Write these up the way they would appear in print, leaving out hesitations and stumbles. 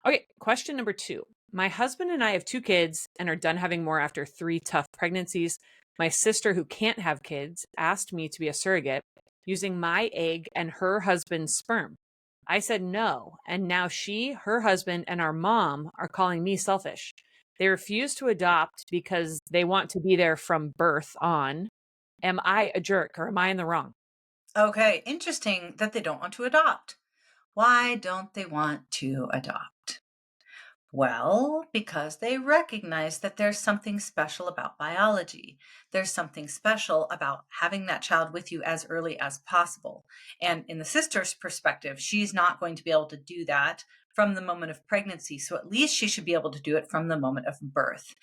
Okay, question number 2. My husband and I have 2 kids and are done having more after 3 tough pregnancies. My sister, who can't have kids, asked me to be a surrogate using my egg and her husband's sperm. I said no, and now she, her husband, and our mom are calling me selfish. They refuse to adopt because they want to be there from birth on. Am I a jerk or am I in the wrong? Okay, interesting that they don't want to adopt. Why don't they want to adopt? Well, because they recognize that there's something special about biology. There's something special about having that child with you as early as possible. And in the sister's perspective, she's not going to be able to do that from the moment of pregnancy. So at least she should be able to do it from the moment of birth.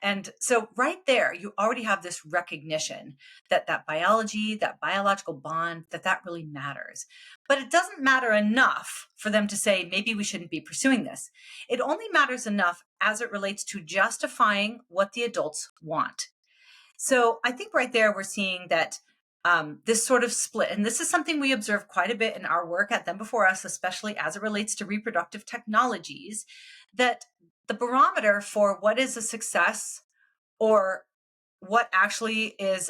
And so right there, you already have this recognition that that biology, that biological bond, that really matters. But it doesn't matter enough for them to say, maybe we shouldn't be pursuing this. It only matters enough as it relates to justifying what the adults want. So I think right there we're seeing that this sort of split, and this is something we observe quite a bit in our work at Them Before Us, especially as it relates to reproductive technologies, that the barometer for what is a success or what actually is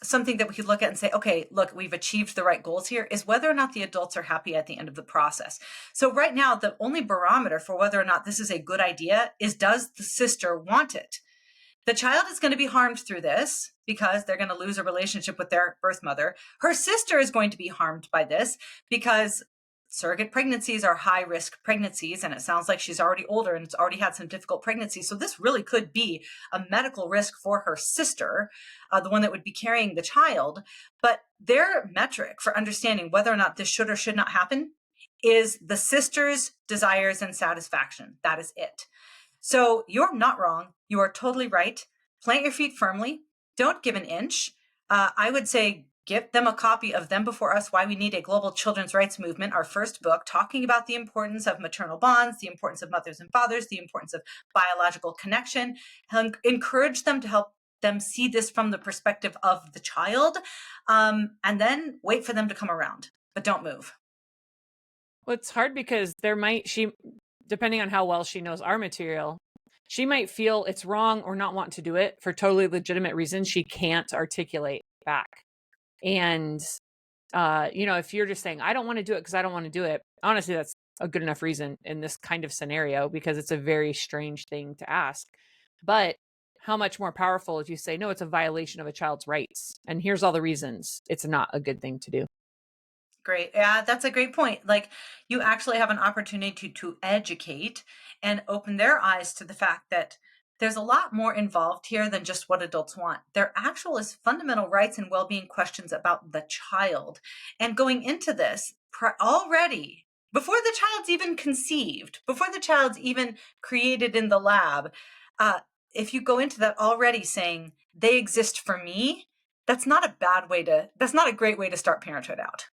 something that we could look at and say, okay, look, we've achieved the right goals here, is whether or not the adults are happy at the end of the process. So right now, the only barometer for whether or not this is a good idea is, does the sister want it? The child is going to be harmed through this because they're going to lose a relationship with their birth mother. Her sister is going to be harmed by this because surrogate pregnancies are high risk pregnancies. And it sounds like she's already older and it's already had some difficult pregnancies. So this really could be a medical risk for her sister, the one that would be carrying the child. But their metric for understanding whether or not this should or should not happen is the sister's desires and satisfaction. That is it. So you're not wrong. You are totally right. Plant your feet firmly. Don't give an inch. I would say give them a copy of Them Before Us, Why We Need a Global Children's Rights Movement, our first book, talking about the importance of maternal bonds, the importance of mothers and fathers, the importance of biological connection, and encourage them to help them see this from the perspective of the child, and then wait for them to come around, but don't move. Well, it's hard because depending on how well she knows our material, she might feel it's wrong or not want to do it for totally legitimate reasons she can't articulate back. And, if you're just saying, I don't want to do it because I don't want to do it, honestly, that's a good enough reason in this kind of scenario because it's a very strange thing to ask. But how much more powerful if you say, no, it's a violation of a child's rights. And here's all the reasons it's not a good thing to do. Great. Yeah, that's a great point. Like, you actually have an opportunity to educate and open their eyes to the fact that there's a lot more involved here than just what adults want. There actual is fundamental rights and well-being questions about the child. And going into this already, before the child's even conceived, before the child's even created in the lab, if you go into that already saying they exist for me, that's not a great way to start parenthood out.